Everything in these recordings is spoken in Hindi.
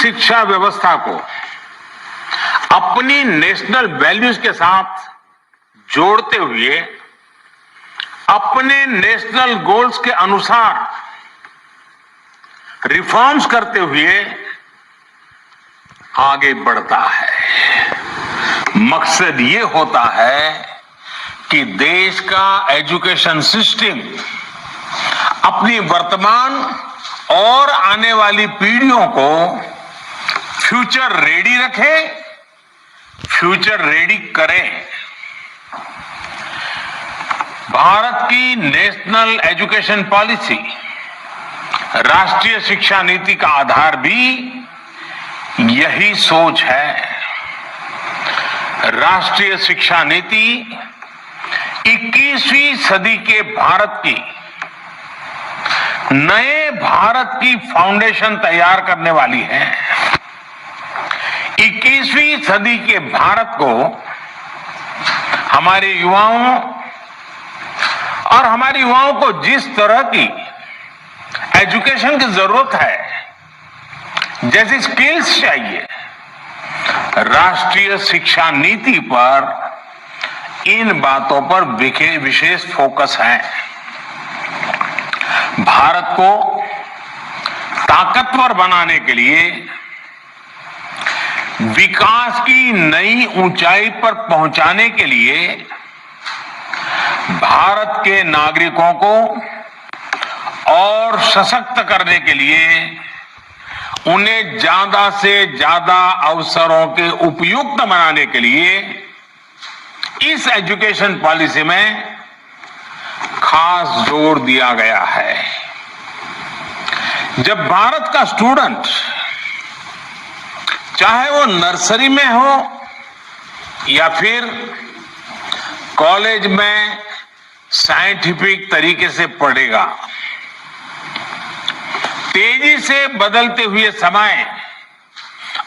शिक्षा व्यवस्था को अपनी नेशनल वैल्यूज के साथ जोड़ते हुए अपने नेशनल गोल्स के अनुसार रिफॉर्म्स करते हुए आगे बढ़ता है। मकसद ये होता है कि देश का एजुकेशन सिस्टम अपनी वर्तमान और आने वाली पीढ़ियों को फ्यूचर रेडी रखे, फ्यूचर रेडी करें। भारत की नेशनल एजुकेशन पॉलिसी, राष्ट्रीय शिक्षा नीति का आधार भी यही सोच है। राष्ट्रीय शिक्षा नीति 21वीं सदी के भारत की नए भारत की फाउंडेशन तैयार करने वाली है। 21वीं सदी के भारत को हमारे युवाओं और हमारे युवाओं को जिस तरह की एजुकेशन की जरूरत है, जैसी स्किल्स चाहिए, राष्ट्रीय शिक्षा नीति पर इन बातों पर विशेष फोकस है। भारत को ताकतवर बनाने के लिए, विकास की नई ऊंचाई पर पहुंचाने के लिए भारत के नागरिकों को और सशक्त करने के लिए, उन्हें ज्यादा से ज्यादा अवसरों के उपयुक्त बनाने के लिए इस एजुकेशन पॉलिसी में खास जोर दिया गया है। जब भारत का स्टूडेंट, चाहे वो नर्सरी में हो या फिर कॉलेज में साइंटिफिक तरीके से पढ़ेगा, तेजी से बदलते हुए समय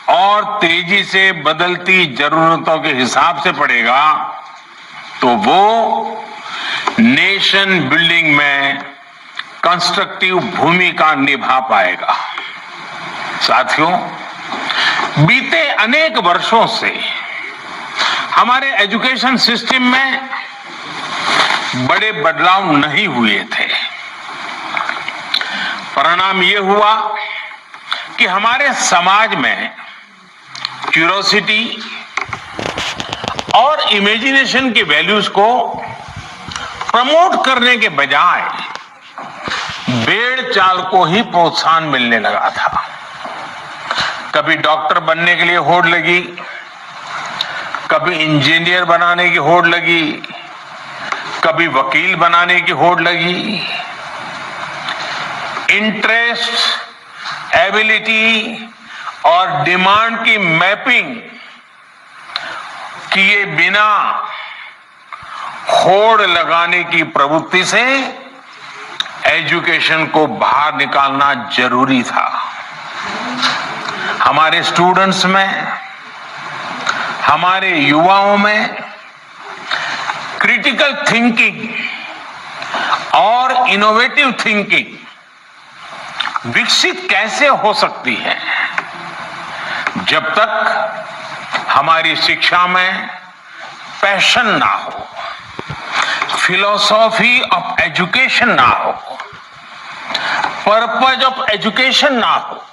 और तेजी से बदलती जरूरतों के हिसाब से पढ़ेगा, तो वो नेशन बिल्डिंग में कंस्ट्रक्टिव भूमिका निभा पाएगा। साथियों, बीते अनेक वर्षों से हमारे एजुकेशन सिस्टम में बड़े बदलाव नहीं हुए थे। परिणाम ये हुआ कि हमारे समाज में क्यूरोसिटी और इमेजिनेशन की वैल्यूज को प्रमोट करने के बजाय भेड़ चाल को ही प्रोत्साहन मिलने लगा था। कभी डॉक्टर बनने के लिए होड़ लगी, कभी इंजीनियर बनाने की होड़ लगी, कभी वकील बनाने की होड़ लगी। इंटरेस्ट, एबिलिटी और डिमांड की मैपिंग किए बिना होड़ लगाने की प्रवृत्ति से एजुकेशन को बाहर निकालना जरूरी था। हमारे स्टूडेंट्स में, हमारे युवाओं में क्रिटिकल थिंकिंग और इनोवेटिव थिंकिंग विकसित कैसे हो सकती है, जब तक हमारी शिक्षा में पैशन ना हो, फिलॉसफी ऑफ एजुकेशन ना हो, पर्पज ऑफ एजुकेशन ना हो।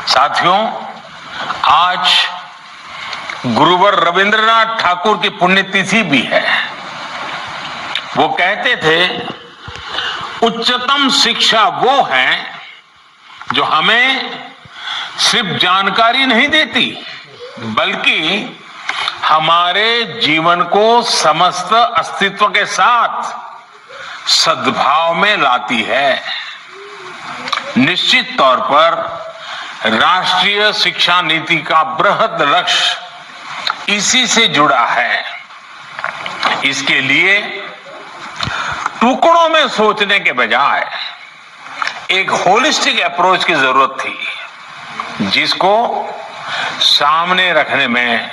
साथियों, आज गुरुवर रविंद्रनाथ ठाकुर की पुण्यतिथि भी है। वो कहते थे, उच्चतम शिक्षा वो है जो हमें सिर्फ जानकारी नहीं देती, बल्कि हमारे जीवन को समस्त अस्तित्व के साथ सद्भाव में लाती है। निश्चित तौर पर राष्ट्रीय शिक्षा नीति का बृहद लक्ष्य इसी से जुड़ा है। इसके लिए टुकड़ों में सोचने के बजाय एक होलिस्टिक अप्रोच की जरूरत थी, जिसको सामने रखने में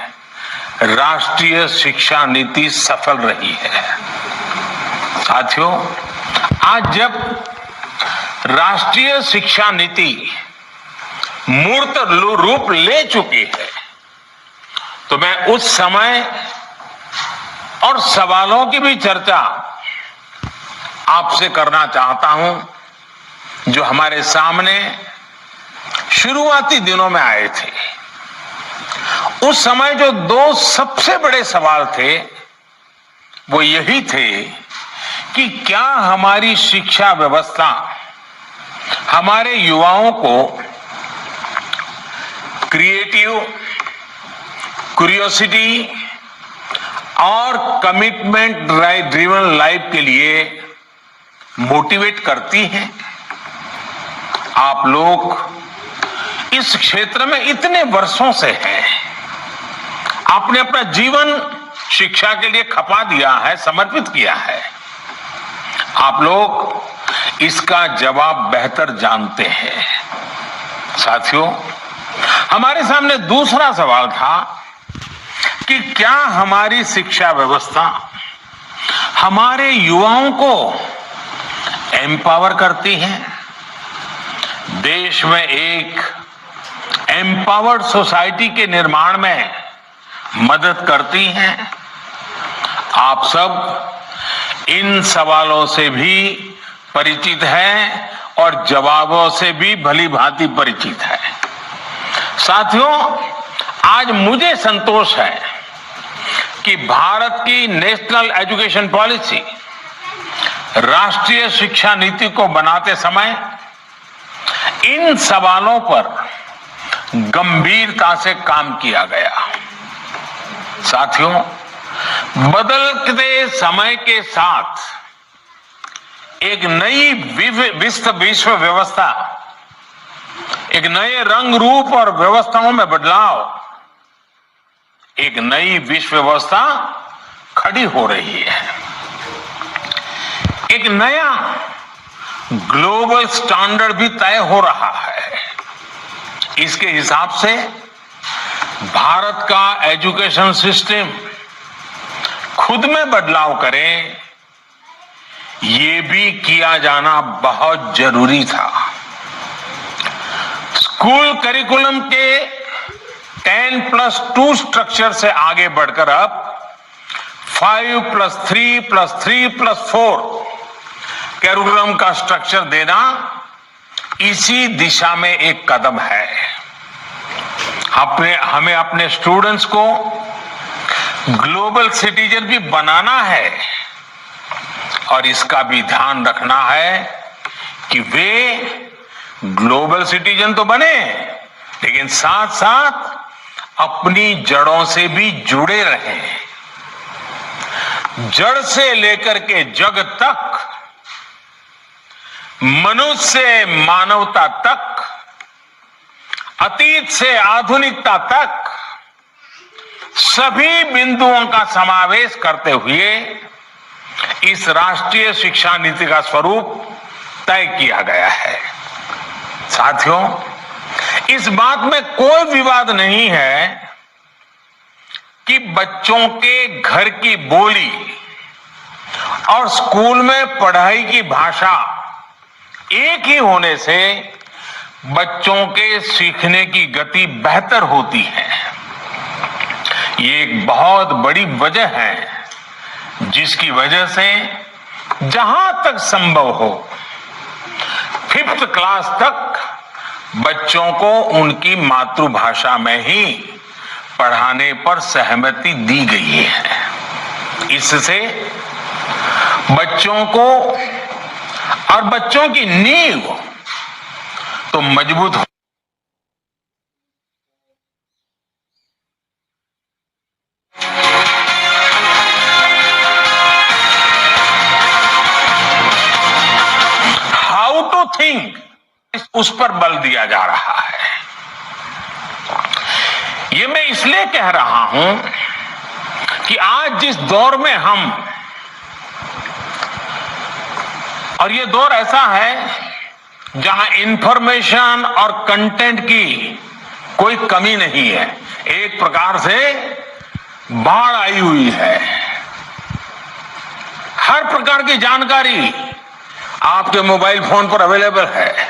राष्ट्रीय शिक्षा नीति सफल रही है। साथियों, आज जब राष्ट्रीय शिक्षा नीति मूर्त रूप ले चुकी है। तो मैं उस समय और सवालों की भी चर्चा आपसे करना चाहता हूं जो हमारे सामने शुरुआती दिनों में आए थे। उस समय जो दो सबसे बड़े सवाल थे वो यही थे कि क्या हमारी शिक्षा व्यवस्था हमारे युवाओं को क्रिएटिव, क्यूरियोसिटी और कमिटमेंट ड्रिवन लाइफ के लिए मोटिवेट करती है। आप लोग इस क्षेत्र में इतने वर्षों से हैं, आपने अपना जीवन शिक्षा के लिए खपा दिया है, समर्पित किया है। आप लोग इसका जवाब बेहतर जानते हैं। साथियों, हमारे सामने दूसरा सवाल था कि क्या हमारी शिक्षा व्यवस्था हमारे युवाओं को एम्पावर करती है, देश में एक एम्पावर्ड सोसाइटी के निर्माण में मदद करती है। आप सब इन सवालों से भी परिचित हैं और जवाबों से भी भली भांति परिचित है। साथियों, आज मुझे संतोष है कि भारत की नेशनल एजुकेशन पॉलिसी, राष्ट्रीय शिक्षा नीति को बनाते समय इन सवालों पर गंभीरता से काम किया गया। साथियों, बदलते समय के साथ एक नई विश्व व्यवस्था, एक नए रंग रूप और व्यवस्थाओं में बदलाव, एक नई विश्व व्यवस्था खड़ी हो रही है। एक नया ग्लोबल स्टैंडर्ड भी तय हो रहा है। इसके हिसाब से भारत का एजुकेशन सिस्टम खुद में बदलाव करे, ये भी किया जाना बहुत जरूरी था। स्कूल करिकुलम के 10+2 स्ट्रक्चर से आगे बढ़कर अब 5+3+3+4 करिकुलम का स्ट्रक्चर देना इसी दिशा में एक कदम है। हमें अपने स्टूडेंट्स को ग्लोबल सिटीजन भी बनाना है और इसका भी ध्यान रखना है कि वे ग्लोबल सिटीजन तो बने, लेकिन साथ साथ अपनी जड़ों से भी जुड़े रहें। जड़ से लेकर के जग तक, मनुष्य से मानवता तक, अतीत से आधुनिकता तक सभी बिंदुओं का समावेश करते हुए इस राष्ट्रीय शिक्षा नीति का स्वरूप तय किया गया है। साथियों, इस बात में कोई विवाद नहीं है कि बच्चों के घर की बोली और स्कूल में पढ़ाई की भाषा एक ही होने से बच्चों के सीखने की गति बेहतर होती है। ये एक बहुत बड़ी वजह है जिसकी वजह से जहां तक संभव हो 5th क्लास तक बच्चों को उनकी मातृभाषा में ही पढ़ाने पर सहमति दी गई है। इससे बच्चों को और बच्चों की नींव तो मजबूत हो। हाउ टू थिंक, उस पर बल दिया जा रहा है। ये मैं इसलिए कह रहा हूं कि आज जिस दौर में हम, और ये दौर ऐसा है जहां इंफॉर्मेशन और कंटेंट की कोई कमी नहीं है, एक प्रकार से बाढ़ आई हुई है। हर प्रकार की जानकारी आपके मोबाइल फोन पर अवेलेबल है।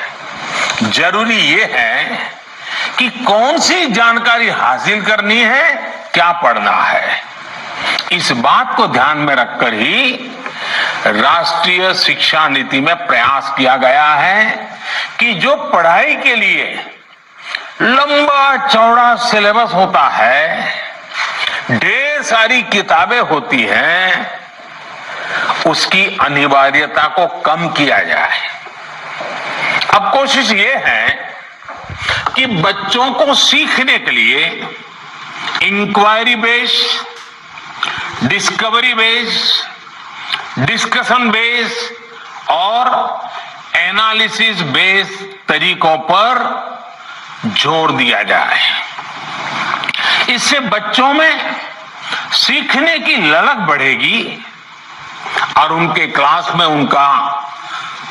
जरूरी ये है कि कौन सी जानकारी हासिल करनी है, क्या पढ़ना है। इस बात को ध्यान में रखकर ही राष्ट्रीय शिक्षा नीति में प्रयास किया गया है कि जो पढ़ाई के लिए लंबा चौड़ा सिलेबस होता है, ढेर सारी किताबें होती हैं, उसकी अनिवार्यता को कम किया जाए। अब कोशिश ये है कि बच्चों को सीखने के लिए inquiry based, discovery based, discussion based और एनालिसिस बेस्ड तरीकों पर जोर दिया जाए। इससे बच्चों में सीखने की ललक बढ़ेगी और उनके क्लास में उनका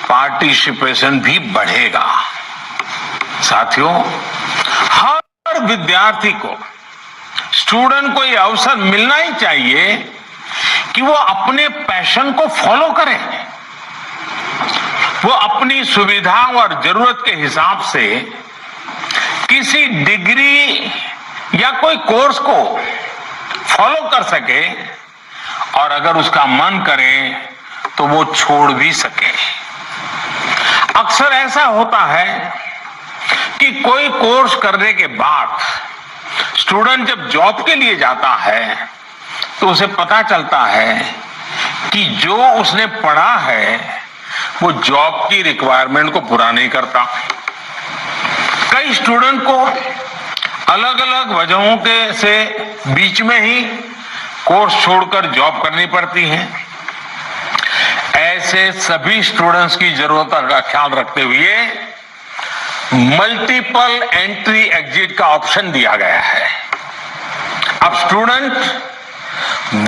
पार्टिसिपेशन भी बढ़ेगा। साथियों, हर विद्यार्थी को, स्टूडेंट को यह अवसर मिलना ही चाहिए कि वो अपने पैशन को फॉलो करें। वो अपनी सुविधा और जरूरत के हिसाब से किसी डिग्री या कोई कोर्स को फॉलो कर सके और अगर उसका मन करे तो वो छोड़ भी सके। अक्सर ऐसा होता है कि कोई कोर्स करने के बाद स्टूडेंट जब जॉब के लिए जाता है तो उसे पता चलता है कि जो उसने पढ़ा है वो जॉब की रिक्वायरमेंट को पूरा नहीं करता। कई स्टूडेंट को अलग अलग वजहों के से बीच में ही कोर्स छोड़कर जॉब करनी पड़ती है। ऐसे सभी स्टूडेंट्स की जरूरत का ख्याल रखते हुए मल्टीपल एंट्री एग्जिट का ऑप्शन दिया गया है। अब स्टूडेंट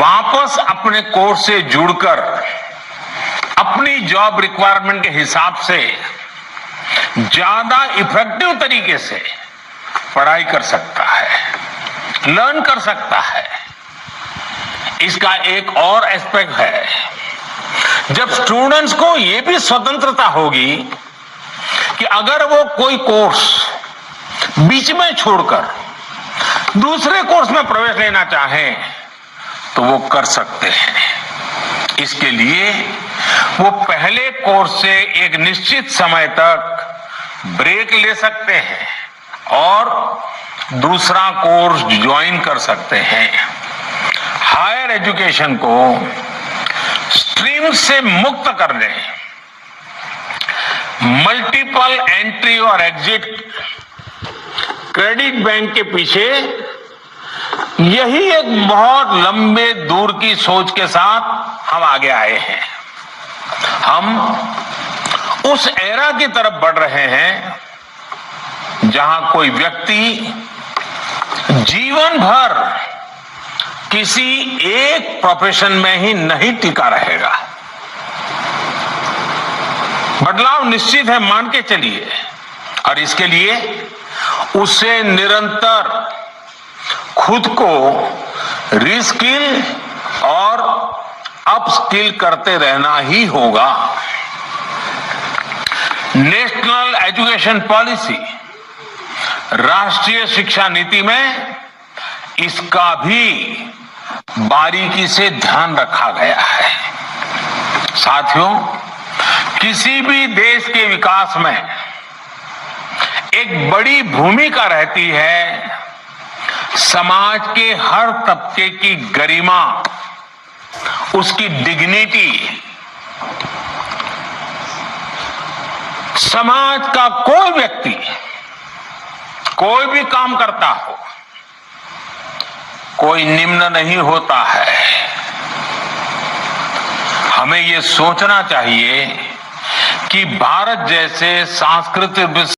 वापस अपने कोर्स से जुड़कर अपनी जॉब रिक्वायरमेंट के हिसाब से ज्यादा इफेक्टिव तरीके से पढ़ाई कर सकता है, लर्न कर सकता है। इसका एक और एस्पेक्ट है, जब स्टूडेंट्स को यह भी स्वतंत्रता होगी कि अगर वो कोई कोर्स बीच में छोड़कर दूसरे कोर्स में प्रवेश लेना चाहें तो वो कर सकते हैं। इसके लिए वो पहले कोर्स से एक निश्चित समय तक ब्रेक ले सकते हैं और दूसरा कोर्स ज्वाइन कर सकते हैं। हायर एजुकेशन को स्ट्रीम से मुक्त करने, मल्टीपल एंट्री और एग्जिट क्रेडिट बैंक के पीछे यही एक बहुत लंबे दूर की सोच के साथ हम आगे आए हैं। हम उस एरा की तरफ बढ़ रहे हैं जहां कोई व्यक्ति जीवन भर किसी एक प्रोफेशन में ही नहीं टिका रहेगा। बदलाव निश्चित है, मान के चलिए, और इसके लिए उसे निरंतर खुद को रीस्किल और अपस्किल करते रहना ही होगा। नेशनल एजुकेशन पॉलिसी, राष्ट्रीय शिक्षा नीति में इसका भी बारीकी से ध्यान रखा गया है। साथियों, किसी भी देश के विकास में एक बड़ी भूमिका रहती है समाज के हर तबके की गरिमा, उसकी डिग्निटी। समाज का कोई व्यक्ति कोई भी काम करता हो, कोई निम्न नहीं होता है। हमें ये सोचना चाहिए कि भारत जैसे सांस्कृतिक